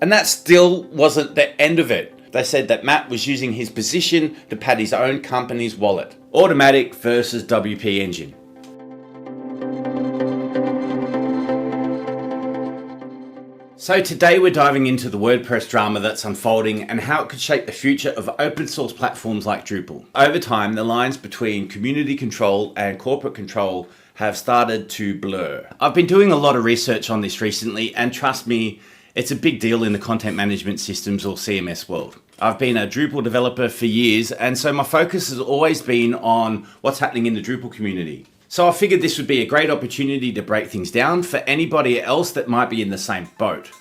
And that still wasn't the end of it. They said that Matt was using his position to pad his own company's wallet. Automattic versus WP Engine. So today we're diving into the WordPress drama that's unfolding and how it could shape the future of open source platforms like Drupal. Over time, the lines between community control and corporate control have started to blur. I've been doing a lot of research on this recently, and trust me, it's a big deal in the content management systems or CMS world. I've been a Drupal developer for years, and so my focus has always been on what's happening in the Drupal community. So I figured this would be a great opportunity to break things down for anybody else that might be in the same boat.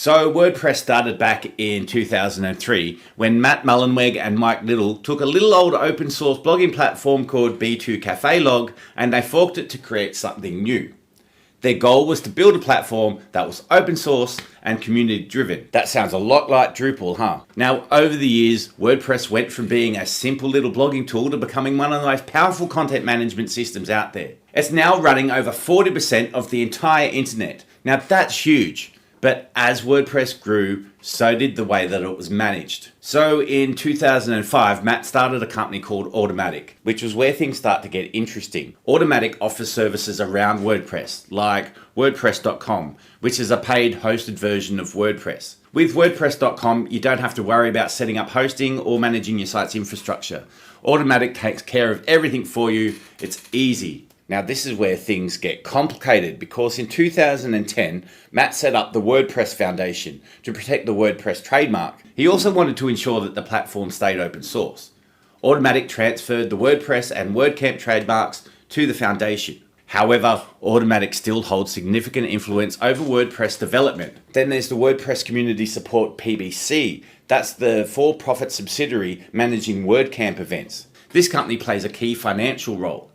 So WordPress started back in 2003 when Matt Mullenweg and Mike Little took a little old open source blogging platform called B2 Cafe Log and they forked it to create something new. Their goal was to build a platform that was open source and community driven. That sounds a lot like Drupal, huh? Now, over the years, WordPress went from being a simple little blogging tool to becoming one of the most powerful content management systems out there. It's now running over 40% of the entire internet. Now, that's huge. But as WordPress grew, so did the way that it was managed. So in 2005, Matt started a company called Automattic, which was where things start to get interesting. Automattic offers services around WordPress, like Wordpress.com, which is a paid hosted version of WordPress. With Wordpress.com, you don't have to worry about setting up hosting or managing your site's infrastructure. Automattic takes care of everything for you. It's easy. Now this is where things get complicated because in 2010, Matt set up the WordPress Foundation to protect the WordPress trademark. He also wanted to ensure that the platform stayed open source. Automattic transferred the WordPress and WordCamp trademarks to the foundation. However, Automattic still holds significant influence over WordPress development. Then there's the WordPress Community Support PBC. That's the for-profit subsidiary managing WordCamp events. This company plays a key financial role.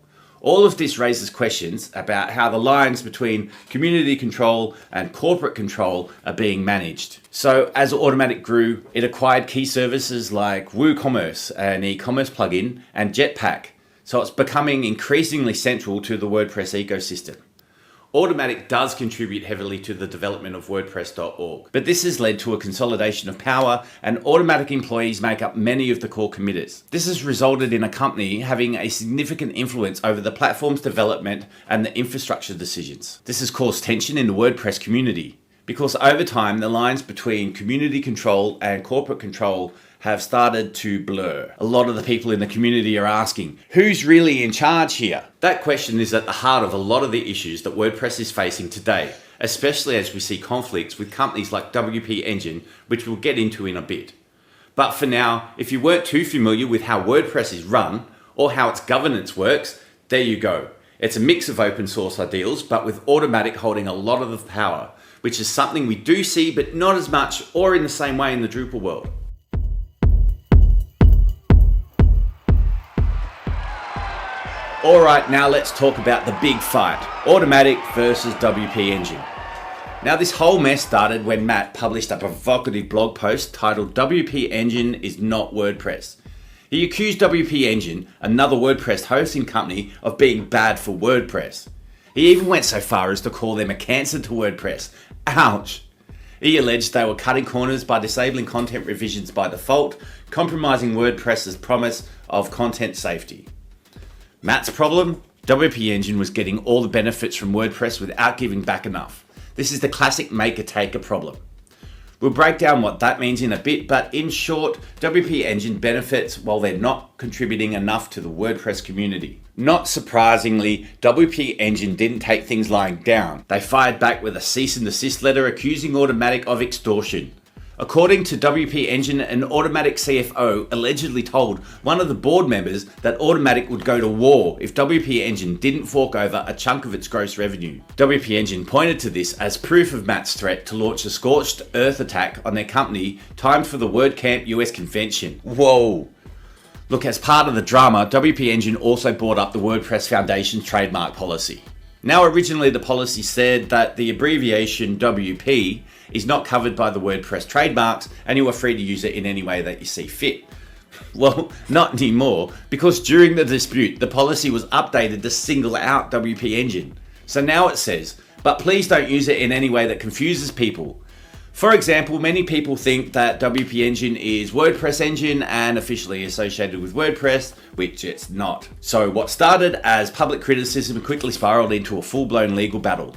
All of this raises questions about how the lines between community control and corporate control are being managed. So as Automattic grew, it acquired key services like WooCommerce, an e-commerce plugin, and Jetpack. So it's becoming increasingly central to the WordPress ecosystem. Automattic does contribute heavily to the development of WordPress.org, but this has led to a consolidation of power and Automattic employees make up many of the core committers. This has resulted in a company having a significant influence over the platform's development and the infrastructure decisions. This has caused tension in the WordPress community because over time the lines between community control and corporate control have started to blur. A lot of the people in the community are asking, who's really in charge here? That question is at the heart of a lot of the issues that WordPress is facing today, especially as we see conflicts with companies like WP Engine, which we'll get into in a bit. But for now, if you weren't too familiar with how WordPress is run or how its governance works, there you go. It's a mix of open source ideals, but with Automattic holding a lot of the power, which is something we do see, but not as much or in the same way in the Drupal world. Alright, now let's talk about the big fight, Automattic versus WP Engine. Now this whole mess started when Matt published a provocative blog post titled WP Engine is not WordPress. He accused WP Engine, another WordPress hosting company, of being bad for WordPress. He even went so far as to call them a cancer to WordPress. Ouch! He alleged they were cutting corners by disabling content revisions by default, compromising WordPress's promise of content safety. Matt's problem? WP Engine was getting all the benefits from WordPress without giving back enough. This is the classic maker-taker problem. We'll break down what that means in a bit, but in short, WP Engine benefits while they're not contributing enough to the WordPress community. Not surprisingly, WP Engine didn't take things lying down. They fired back with a cease and desist letter accusing Automattic of extortion. According to WP Engine, an Automattic CFO allegedly told one of the board members that Automattic would go to war if WP Engine didn't fork over a chunk of its gross revenue. WP Engine pointed to this as proof of Matt's threat to launch a scorched earth attack on their company timed for the WordCamp US convention. Whoa! Look, as part of the drama, WP Engine also brought up the WordPress Foundation's trademark policy. Now, originally the policy said that the abbreviation WP is not covered by the WordPress trademarks and you are free to use it in any way that you see fit. Well, not anymore, because during the dispute, the policy was updated to single out WP Engine. So now it says, but please don't use it in any way that confuses people. For example, many people think that WP Engine is WordPress engine and officially associated with WordPress, which it's not. So what started as public criticism quickly spiraled into a full-blown legal battle.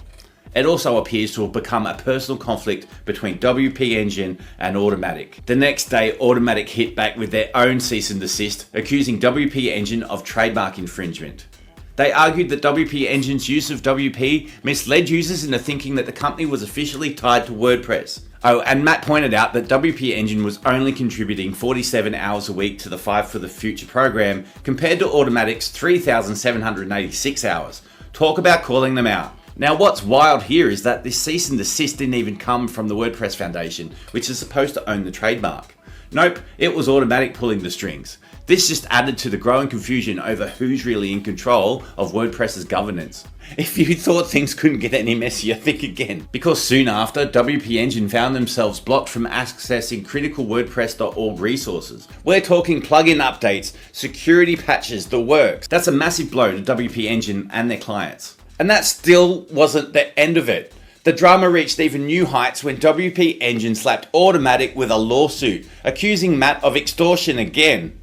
It also appears to have become a personal conflict between WP Engine and Automattic. The next day, Automattic hit back with their own cease and desist, accusing WP Engine of trademark infringement. They argued that WP Engine's use of WP misled users into thinking that the company was officially tied to WordPress. Oh, and Matt pointed out that WP Engine was only contributing 47 hours a week to the Five for the Future program compared to Automattic's 3,786 hours. Talk about calling them out. Now what's wild here is that this cease and desist didn't even come from the WordPress Foundation, which is supposed to own the trademark. Nope, it was Automattic pulling the strings. This just added to the growing confusion over who's really in control of WordPress's governance. If you thought things couldn't get any messier, think again. Because soon after, WP Engine found themselves blocked from accessing critical WordPress.org resources. We're talking plugin updates, security patches, the works. That's a massive blow to WP Engine and their clients. And that still wasn't the end of it. The drama reached even new heights when WP Engine slapped Automattic with a lawsuit, accusing Matt of extortion again.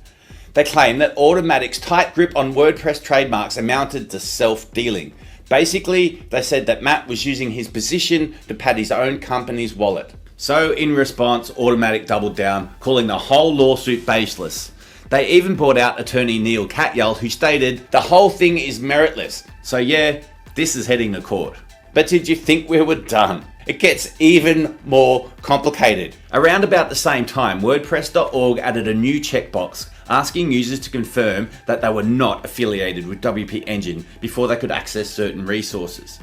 They claim that Automattic's tight grip on WordPress trademarks amounted to self-dealing. Basically, they said that Matt was using his position to pad his own company's wallet. So in response, Automattic doubled down, calling the whole lawsuit baseless. They even brought out attorney Neil Katyal, who stated, "The whole thing is meritless. So yeah, this is heading to court." But did you think we were done? It gets even more complicated. Around about the same time, WordPress.org added a new checkbox asking users to confirm that they were not affiliated with WP Engine before they could access certain resources.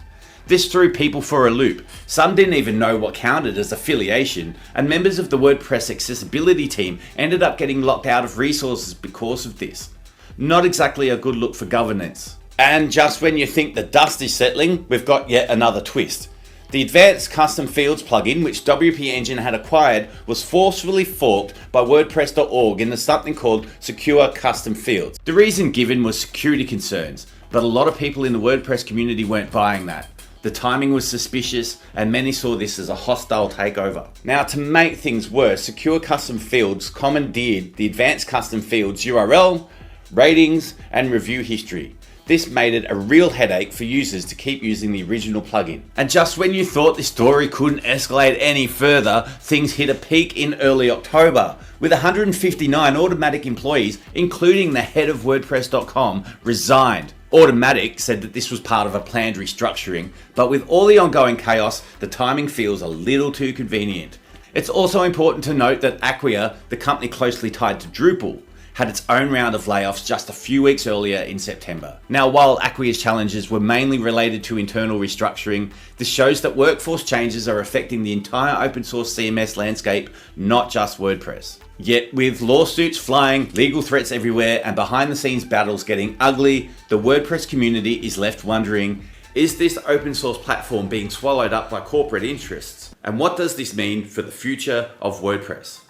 This threw people for a loop. Some didn't even know what counted as affiliation, and members of the WordPress accessibility team ended up getting locked out of resources because of this. Not exactly a good look for governance. And just when you think the dust is settling, we've got yet another twist. The Advanced Custom Fields plugin, which WP Engine had acquired, was forcefully forked by WordPress.org into something called Secure Custom Fields. The reason given was security concerns, but a lot of people in the WordPress community weren't buying that. The timing was suspicious, and many saw this as a hostile takeover. Now, to make things worse, Secure Custom Fields commandeered the Advanced Custom Fields URL, ratings, and review history. This made it a real headache for users to keep using the original plugin. And just when you thought this story couldn't escalate any further, things hit a peak in early October, with 159 Automattic employees, including the head of WordPress.com, resigned. Automattic said that this was part of a planned restructuring, but with all the ongoing chaos, the timing feels a little too convenient. It's also important to note that Acquia, the company closely tied to Drupal, had its own round of layoffs just a few weeks earlier in September. Now, while Acquia's challenges were mainly related to internal restructuring, this shows that workforce changes are affecting the entire open source CMS landscape, not just WordPress. Yet, with lawsuits flying, legal threats everywhere, and behind the scenes battles getting ugly, the WordPress community is left wondering, is this open source platform being swallowed up by corporate interests? And what does this mean for the future of WordPress?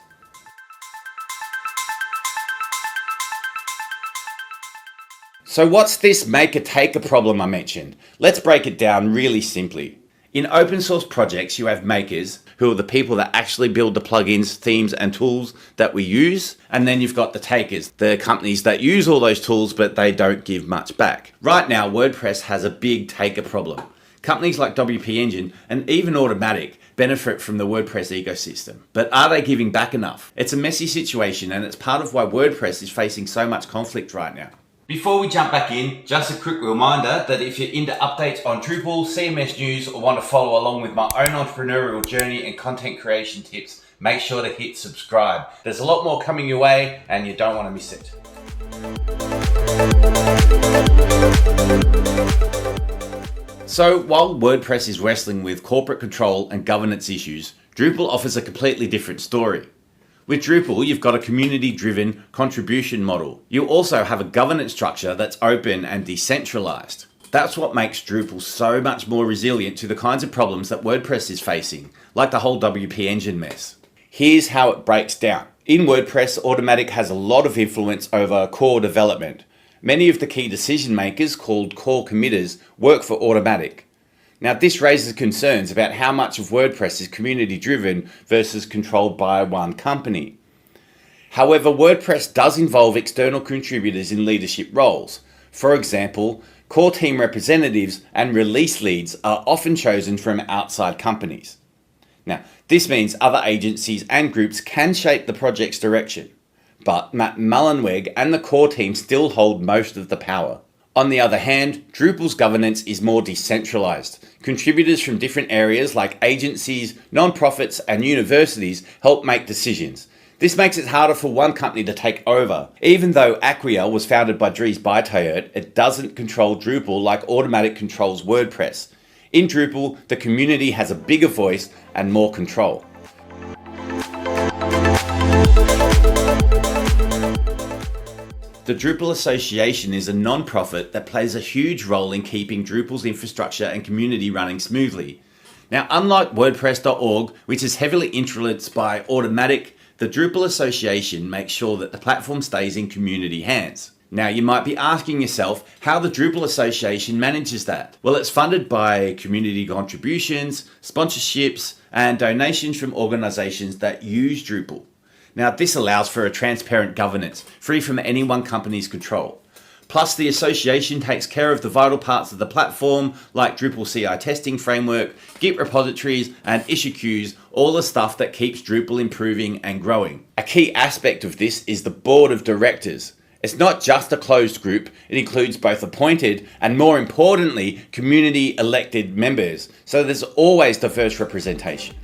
So what's this maker-taker problem I mentioned? Let's break it down really simply. In open source projects, you have makers, who are the people that actually build the plugins, themes, and tools that we use. And then you've got the takers, the companies that use all those tools, but they don't give much back. Right now, WordPress has a big taker problem. Companies like WP Engine and even Automattic benefit from the WordPress ecosystem. But are they giving back enough? It's a messy situation, and it's part of why WordPress is facing so much conflict right now. Before we jump back in, just a quick reminder that if you're into updates on Drupal, CMS news, or want to follow along with my own entrepreneurial journey and content creation tips, make sure to hit subscribe. There's a lot more coming your way and you don't want to miss it. So while WordPress is wrestling with corporate control and governance issues, Drupal offers a completely different story. With Drupal, you've got a community-driven contribution model. You also have a governance structure that's open and decentralized. That's what makes Drupal so much more resilient to the kinds of problems that WordPress is facing, like the whole WP Engine mess. Here's how it breaks down. In WordPress, Automattic has a lot of influence over core development. Many of the key decision makers, called core committers, work for Automattic. Now, this raises concerns about how much of WordPress is community driven versus controlled by one company. However, WordPress does involve external contributors in leadership roles. For example, core team representatives and release leads are often chosen from outside companies. Now, this means other agencies and groups can shape the project's direction, but Matt Mullenweg and the core team still hold most of the power. On the other hand, Drupal's governance is more decentralized. Contributors from different areas like agencies, non-profits, and universities help make decisions. This makes it harder for one company to take over. Even though Acquia was founded by Dries Buytaert, it doesn't control Drupal like Automattic controls WordPress. In Drupal, the community has a bigger voice and more control. The Drupal Association is a non-profit that plays a huge role in keeping Drupal's infrastructure and community running smoothly. Now, unlike WordPress.org, which is heavily influenced by Automattic, the Drupal Association makes sure that the platform stays in community hands. Now, you might be asking yourself how the Drupal Association manages that. Well, it's funded by community contributions, sponsorships, and donations from organizations that use Drupal. Now, this allows for a transparent governance, free from any one company's control. Plus, the association takes care of the vital parts of the platform, like Drupal CI testing framework, Git repositories, and issue queues, all the stuff that keeps Drupal improving and growing. A key aspect of this is the board of directors. It's not just a closed group, it includes both appointed and, more importantly, community elected members, so there's always diverse representation.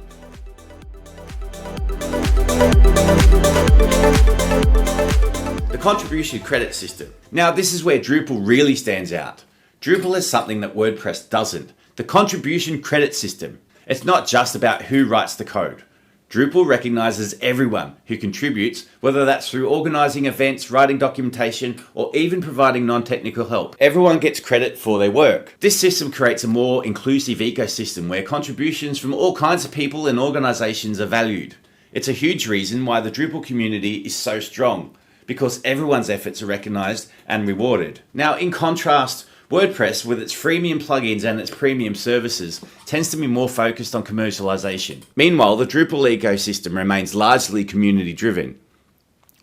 The contribution credit system. Now, this is where Drupal really stands out. Drupal has something that WordPress doesn't: the contribution credit system. It's not just about who writes the code. Drupal recognizes everyone who contributes, whether that's through organizing events, writing documentation, or even providing non-technical help. Everyone gets credit for their work. This system creates a more inclusive ecosystem where contributions from all kinds of people and organizations are valued. It's a huge reason why the Drupal community is so strong, because everyone's efforts are recognized and rewarded. Now, in contrast, WordPress, with its freemium plugins and its premium services, tends to be more focused on commercialization. Meanwhile, the Drupal ecosystem remains largely community-driven.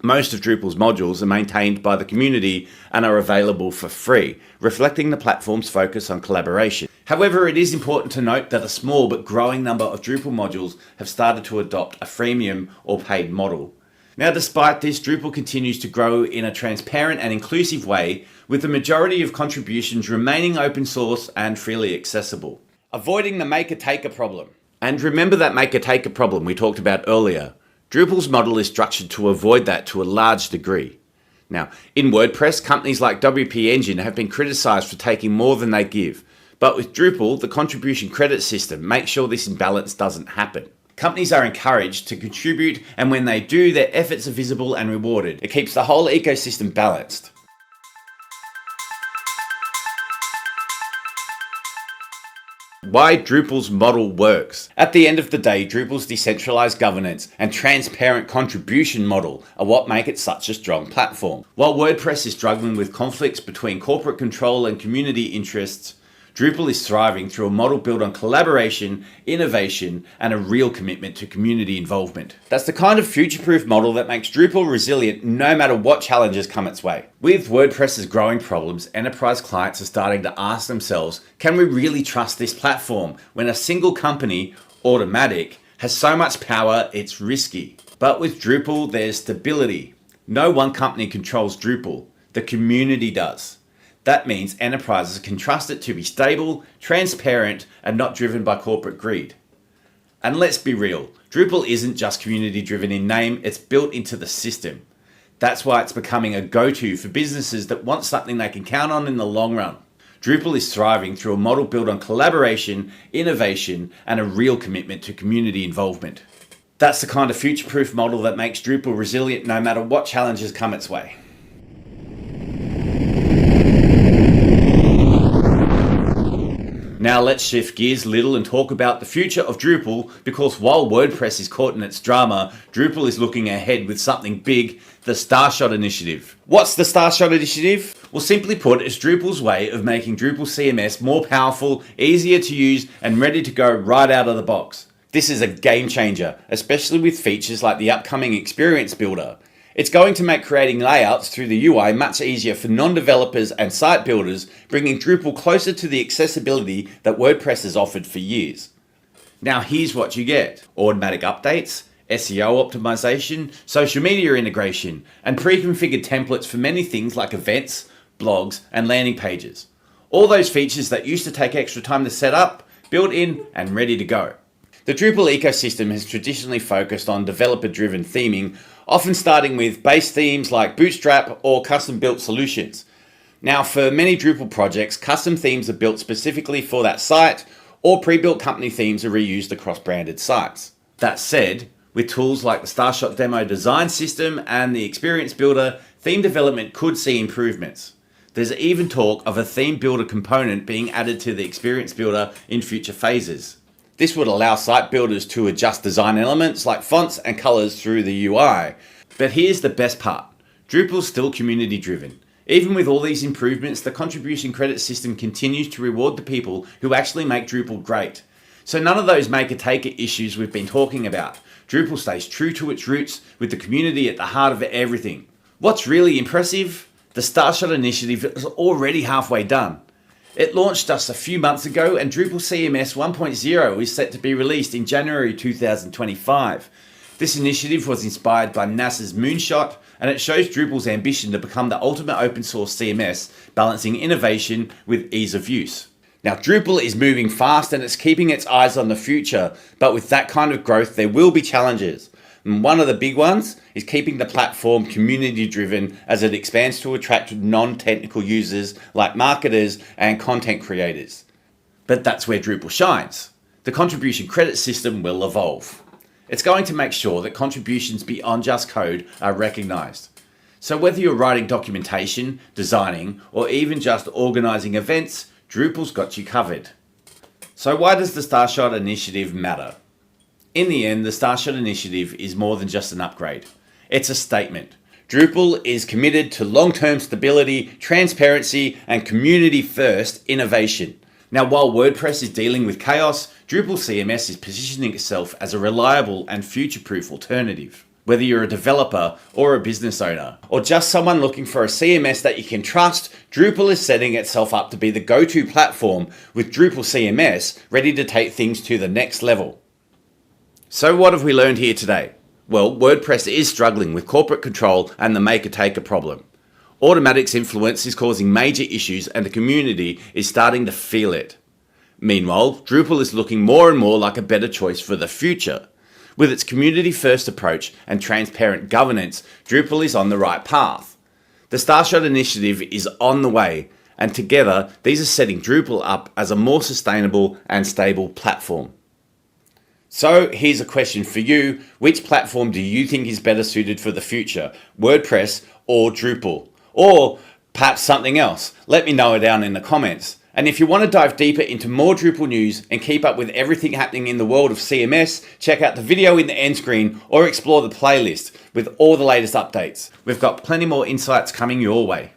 Most of Drupal's modules are maintained by the community and are available for free, reflecting the platform's focus on collaboration. However, it is important to note that a small but growing number of Drupal modules have started to adopt a freemium or paid model. Now, despite this, Drupal continues to grow in a transparent and inclusive way, with the majority of contributions remaining open source and freely accessible. Avoiding the maker-taker problem. And remember that maker-taker problem we talked about earlier. Drupal's model is structured to avoid that to a large degree. Now, in WordPress, companies like WP Engine have been criticized for taking more than they give. But with Drupal, the contribution credit system makes sure this imbalance doesn't happen. Companies are encouraged to contribute, and when they do, their efforts are visible and rewarded. It keeps the whole ecosystem balanced. Why Drupal's model works. At the end of the day, Drupal's decentralized governance and transparent contribution model are what make it such a strong platform. While WordPress is struggling with conflicts between corporate control and community interests, Drupal is thriving through a model built on collaboration, innovation, and a real commitment to community involvement. That's the kind of future-proof model that makes Drupal resilient no matter what challenges come its way. With WordPress's growing problems, enterprise clients are starting to ask themselves, can we really trust this platform when a single company, Automattic, has so much power it's risky? But with Drupal, there's stability. No one company controls Drupal. The community does. That means enterprises can trust it to be stable, transparent, and not driven by corporate greed. And let's be real, Drupal isn't just community-driven in name, it's built into the system. That's why it's becoming a go-to for businesses that want something they can count on in the long run. Drupal is thriving through a model built on collaboration, innovation, and a real commitment to community involvement. That's the kind of future-proof model that makes Drupal resilient no matter what challenges come its way. Now let's shift gears a little and talk about the future of Drupal, because while WordPress is caught in its drama, Drupal is looking ahead with something big, the Starshot Initiative. What's the Starshot Initiative? Well, simply put, it's Drupal's way of making Drupal CMS more powerful, easier to use, and ready to go right out of the box. This is a game changer, especially with features like the upcoming Experience Builder. It's going to make creating layouts through the UI much easier for non-developers and site builders, bringing Drupal closer to the accessibility that WordPress has offered for years. Now here's what you get: automatic updates, SEO optimization, social media integration, and pre-configured templates for many things like events, blogs, and landing pages. All those features that used to take extra time to set up, built in, and ready to go. The Drupal ecosystem has traditionally focused on developer-driven theming, often starting with base themes like Bootstrap or custom-built solutions. Now, for many Drupal projects, custom themes are built specifically for that site, or pre-built company themes are reused across branded sites. That said, with tools like the Starshot Demo design system and the Experience Builder, theme development could see improvements. There's even talk of a theme builder component being added to the Experience Builder in future phases. This would allow site builders to adjust design elements like fonts and colors through the UI. But here's the best part: Drupal's still community driven. Even with all these improvements, the contribution credit system continues to reward the people who actually make Drupal great. So none of those maker-taker issues we've been talking about. Drupal stays true to its roots, with the community at the heart of everything. What's really impressive? The Starshot Initiative is already halfway done. It launched just a few months ago, and Drupal CMS 1.0 is set to be released in January 2025. This initiative was inspired by NASA's Moonshot, and it shows Drupal's ambition to become the ultimate open source CMS, balancing innovation with ease of use. Now, Drupal is moving fast and it's keeping its eyes on the future, but with that kind of growth, there will be challenges. And one of the big ones is keeping the platform community driven as it expands to attract non-technical users like marketers and content creators. But that's where Drupal shines. The contribution credit system will evolve. It's going to make sure that contributions beyond just code are recognized. So whether you're writing documentation, designing, or even just organizing events, Drupal's got you covered. So why does the Starshot Initiative matter? In the end, the Starshot Initiative is more than just an upgrade. It's a statement. Drupal is committed to long-term stability, transparency, and community-first innovation. Now, while WordPress is dealing with chaos, Drupal CMS is positioning itself as a reliable and future-proof alternative. Whether you're a developer or a business owner, or just someone looking for a CMS that you can trust, Drupal is setting itself up to be the go-to platform, with Drupal CMS ready to take things to the next level. So what have we learned here today? Well, WordPress is struggling with corporate control and the maker-taker problem. Automattic's influence is causing major issues and the community is starting to feel it. Meanwhile, Drupal is looking more and more like a better choice for the future. With its community-first approach and transparent governance, Drupal is on the right path. The Starshot Initiative is on the way, and together these are setting Drupal up as a more sustainable and stable platform. So here's a question for you: which platform do you think is better suited for the future, WordPress or Drupal? Or perhaps something else? Let me know down in the comments. And if you want to dive deeper into more Drupal news and keep up with everything happening in the world of CMS, check out the video in the end screen or explore the playlist with all the latest updates. We've got plenty more insights coming your way.